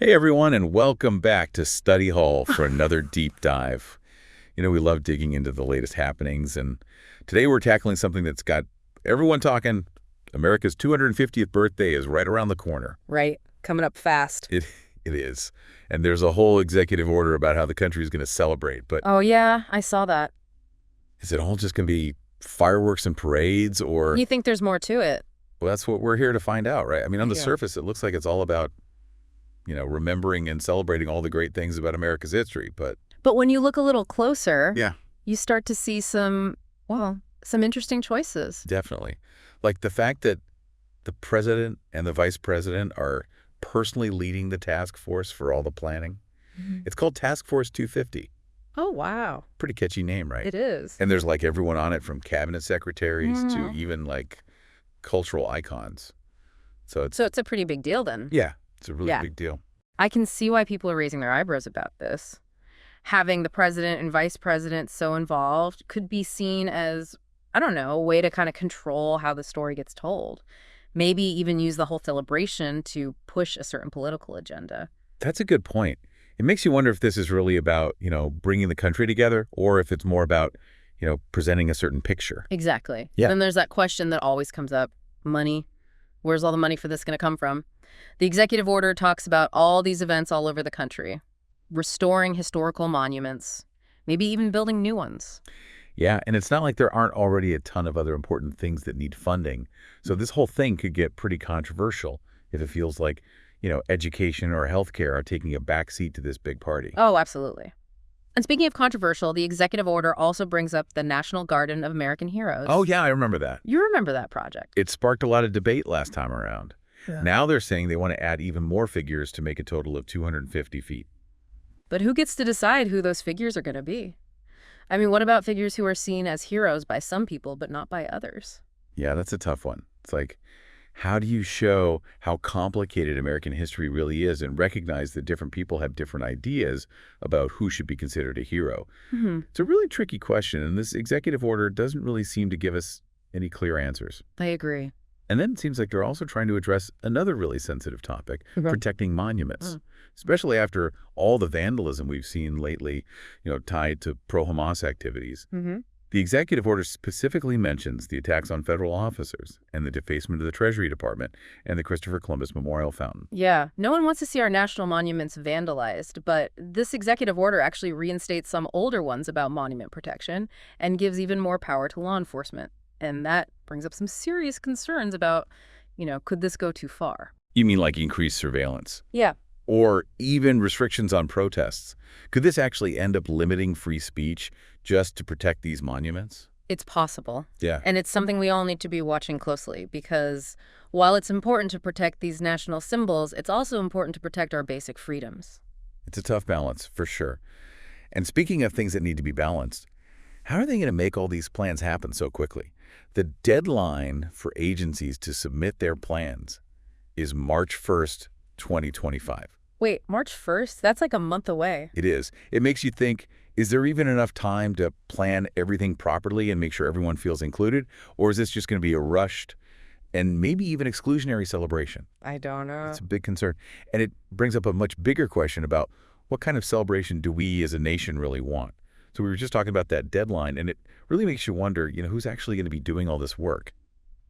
Hey everyone, and welcome back to Study Hall for another deep dive. We love digging into the latest happenings, and today we're tackling something that's got everyone talking. America's 250th birthday is right around the corner. Right. Coming up fast. It is. And there's a whole executive order about how the country is going to celebrate. But Oh, yeah, I saw that. is it all just going to be fireworks and parades, or... You think there's more to it? Well, that's what we're here to find out, right? I mean, on the Yeah. surface, it looks like it's all about, remembering and celebrating all the great things about America's history, but... But when you look a little closer, Yeah. you start to see some interesting choices. Definitely. Like the fact that the president and the vice president are personally leading the task force for all the planning. It's called Task Force 250. Oh, wow. Pretty catchy name, right? It is. And there's like everyone on it, from cabinet secretaries to Mhm. even like cultural icons. So it's So it's a pretty big deal then. yeah, it's a really Yeah. big deal. I can see why people are raising their eyebrows about this. Having the president and vice president so involved could be seen as, I don't know, a way to kind of control how the story gets told. Maybe even use the whole celebration to push a certain political agenda. That's a good point. It makes you wonder if this is really about, bringing the country together, or if it's more about, presenting a certain picture. Exactly. Yeah. Then there's that question that always comes up, money. Where's all the money for this going to come from? The executive order talks about all these events all over the country, restoring historical monuments, maybe even building new ones. Yeah, and it's not like there aren't already a ton of other important things that need funding. So this whole thing could get pretty controversial if it feels like, education or healthcare are taking a backseat to this big party. Oh, absolutely. And speaking of controversial, the executive order also brings up the National Garden of American Heroes. Oh, yeah, I remember that. You remember that project. It sparked a lot of debate last time around. Yeah. Now they're saying they want to add even more figures to make a total of 250 feet. But who gets to decide who those figures are going to be? I mean, what about figures who are seen as heroes by some people but not by others? Yeah, that's a tough one. It's like, how do you show how complicated American history really is and recognize that different people have different ideas about who should be considered a hero? It's a really tricky question, and this executive order doesn't really seem to give us any clear answers. I agree. And then it seems like they're also trying to address another really sensitive topic, Okay. protecting monuments, especially after all the vandalism we've seen lately, tied to pro-Hamas activities. The executive order specifically mentions the attacks on federal officers and the defacement of the Treasury Department and the Christopher Columbus Memorial Fountain. Yeah, no one wants to see our national monuments vandalized, but this executive order actually reinstates some older ones about monument protection and gives even more power to law enforcement. And that brings up some serious concerns about, could this go too far? You mean like increased surveillance? Yeah. Or even restrictions on protests? Could this actually end up limiting free speech just to protect these monuments? It's possible. Yeah. And it's something we all need to be watching closely because while it's important to protect these national symbols, it's also important to protect our basic freedoms. It's a tough balance, for sure. And speaking of things that need to be balanced, how are they going to make all these plans happen so quickly? The deadline for agencies to submit their plans is March 1st, 2025. Wait, March 1st? That's like a month away. It is. It makes you think, is there even enough time to plan everything properly and make sure everyone feels included? Or is this just going to be a rushed and maybe even exclusionary celebration? I don't know. It's a big concern. And it brings up a much bigger question about what kind of celebration do we as a nation really want? So we were just talking about that deadline, and it really makes you wonder, who's actually going to be doing all this work?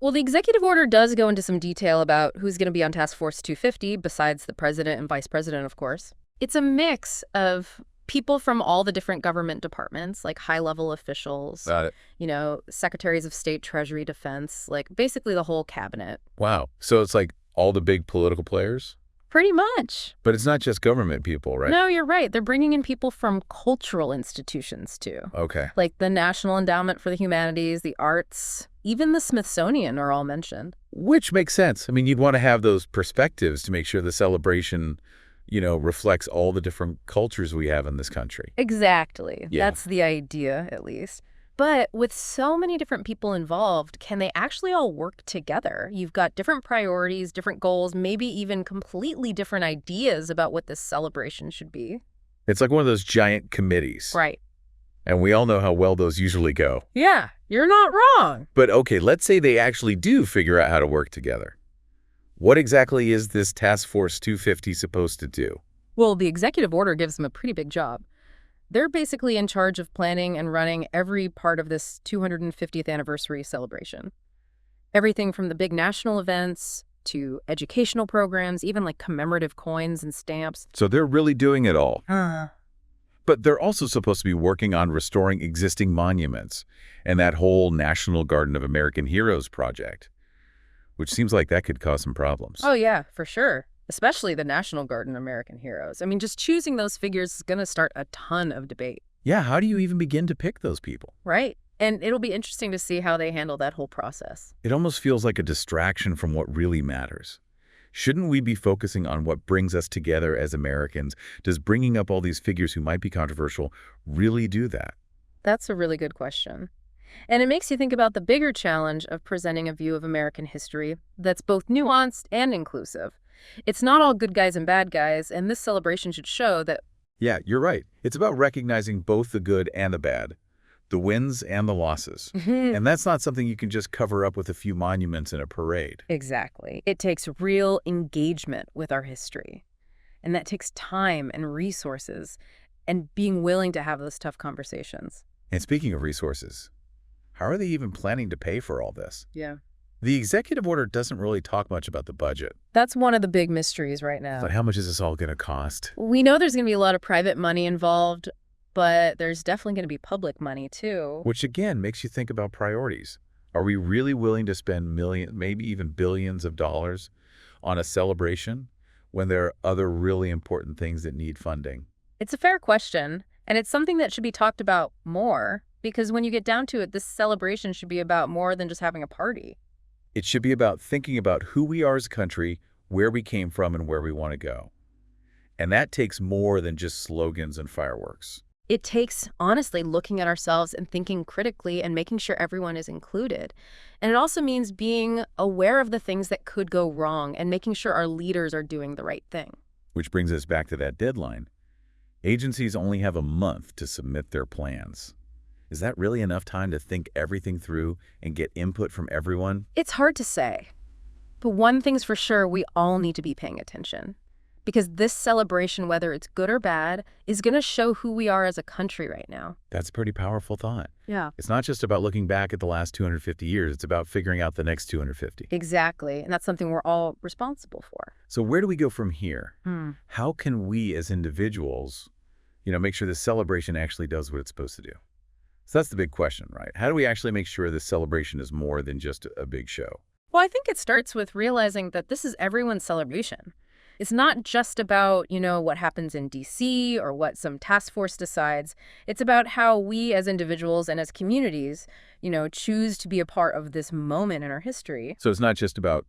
Well, the executive order does go into some detail about who's going to be on Task Force 250, besides the president and vice president, of course. It's a mix of people from all the different government departments, like high-level officials, Got it. Secretaries of State, Treasury, Defense, like basically the whole cabinet. Wow. So it's like all the big political players? Pretty much. But it's not just government people, right? No, you're right. They're bringing in people from cultural institutions, too. Okay. Like the National Endowment for the Humanities, the arts, even the Smithsonian are all mentioned. Which makes sense. I mean, you'd want to have those perspectives to make sure the celebration, reflects all the different cultures we have in this country. Exactly. Yeah. That's the idea, at least. But with so many different people involved, can they actually all work together? You've got different priorities, different goals, maybe even completely different ideas about what this celebration should be. It's like one of those giant committees. Right. And we all know how well those usually go. Yeah, you're not wrong. But okay, let's say they actually do figure out how to work together. What exactly is this Task Force 250 supposed to do? Well, the executive order gives them a pretty big job. They're basically in charge of planning and running every part of this 250th anniversary celebration. Everything from the big national events to educational programs, even like commemorative coins and stamps. So they're really doing it all. Uh, But they're also supposed to be working on restoring existing monuments and that whole National Garden of American Heroes project, which seems like that could cause some problems. oh, yeah, for sure. Especially the National Guard and American Heroes. I mean, just choosing those figures is going to start a ton of debate. Yeah, how do you even begin to pick those people? Right. And it'll be interesting to see how they handle that whole process. It almost feels like a distraction from what really matters. Shouldn't we be focusing on what brings us together as Americans? Does bringing up all these figures who might be controversial really do that? That's a really good question. And it makes you think about the bigger challenge of presenting a view of American history that's both nuanced and inclusive. It's not all good guys and bad guys, and this celebration should show that. Yeah, you're right. It's about recognizing both the good and the bad, the wins and the losses. And that's not something you can just cover up with a few monuments and a parade. Exactly. It takes real engagement with our history. And that takes time and resources and being willing to have those tough conversations. And speaking of resources, how are they even planning to pay for all this? Yeah. The executive order doesn't really talk much about the budget. That's one of the big mysteries right now. But how much is this all going to cost? We know there's going to be a lot of private money involved, but there's definitely going to be public money too. Which again makes you think about priorities. Are we really willing to spend millions, maybe even billions of dollars on a celebration when there are other really important things that need funding? It's a fair question, and it's something that should be talked about more, because when you get down to it, this celebration should be about more than just having a party. It should be about thinking about who we are as a country, where we came from, and where we want to go. And that takes more than just slogans and fireworks. It takes, honestly, looking at ourselves and thinking critically and making sure everyone is included. And it also means being aware of the things that could go wrong and making sure our leaders are doing the right thing. Which brings us back to that deadline. Agencies only have a month to submit their plans. Is that really enough time to think everything through and get input from everyone? It's hard to say. But one thing's for sure, we all need to be paying attention. Because this celebration, whether it's good or bad, is going to show who we are as a country right now. That's a pretty powerful thought. Yeah. It's not just about looking back at the last 250 years. It's about figuring out the next 250. Exactly. And that's something we're all responsible for. So where do we go from here? How can we as individuals, make sure this celebration actually does what it's supposed to do? So that's the big question, right? How do we actually make sure this celebration is more than just a big show? Well, I think it starts with realizing that this is everyone's celebration. It's not just about, what happens in D.C. or what some task force decides. It's about how we as individuals and as communities, choose to be a part of this moment in our history. So it's not just about,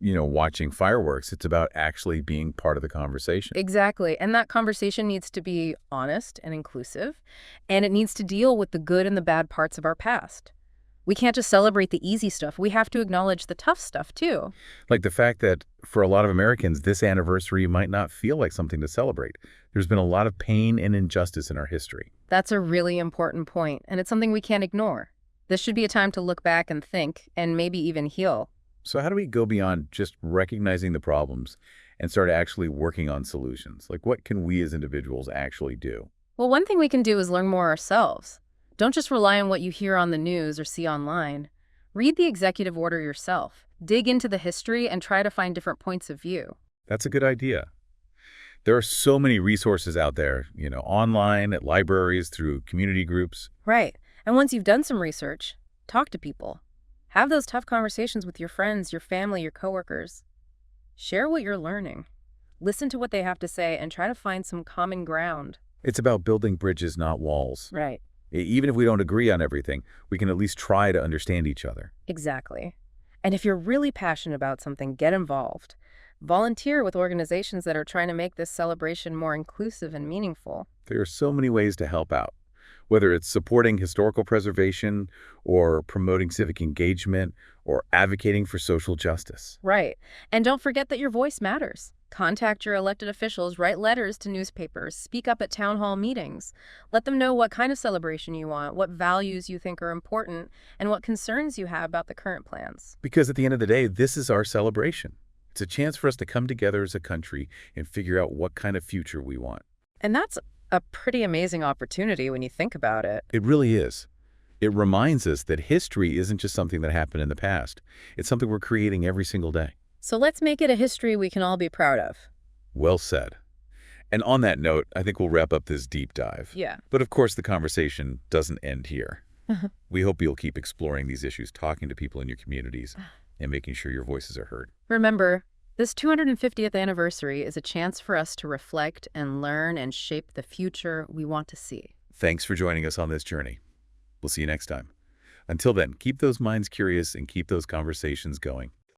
watching fireworks. It's about actually being part of the conversation. Exactly. And that conversation needs to be honest and inclusive, and it needs to deal with the good and the bad parts of our past. We can't just celebrate the easy stuff. We have to acknowledge the tough stuff, too. Like the fact that for a lot of Americans, this anniversary might not feel like something to celebrate. There's been a lot of pain and injustice in our history. That's a really important point, and it's something we can't ignore. This should be a time to look back and think, and maybe even heal. So how do we go beyond just recognizing the problems and start actually working on solutions? Like, what can we as individuals actually do? Well, one thing we can do is learn more ourselves. Don't just rely on what you hear on the news or see online. Read the executive order yourself. Dig into the history and try to find different points of view. That's a good idea. There are so many resources out there, online, at libraries, through community groups. Right. And once you've done some research, talk to people. Have those tough conversations with your friends, your family, your coworkers. Share what you're learning. Listen to what they have to say and try to find some common ground. It's about building bridges, not walls. Right. Even if we don't agree on everything, we can at least try to understand each other. Exactly. And if you're really passionate about something, get involved. Volunteer with organizations that are trying to make this celebration more inclusive and meaningful. There are so many ways to help out, whether it's supporting historical preservation or promoting civic engagement or advocating for social justice. Right. And don't forget that your voice matters. Contact your elected officials, write letters to newspapers, speak up at town hall meetings. Let them know what kind of celebration you want, what values you think are important, and what concerns you have about the current plans. Because at the end of the day, this is our celebration. It's a chance for us to come together as a country and figure out what kind of future we want. And that's a pretty amazing opportunity when you think about it. It really is. It reminds us that history isn't just something that happened in the past. It's something we're creating every single day. So let's make it a history we can all be proud of. Well said. And on that note, I think we'll wrap up this deep dive. Yeah. But of course, the conversation doesn't end here. We hope you'll keep exploring these issues, talking to people in your communities, and making sure your voices are heard. Remember, this 250th anniversary is a chance for us to reflect and learn and shape the future we want to see. Thanks for joining us on this journey. We'll see you next time. Until then, keep those minds curious and keep those conversations going.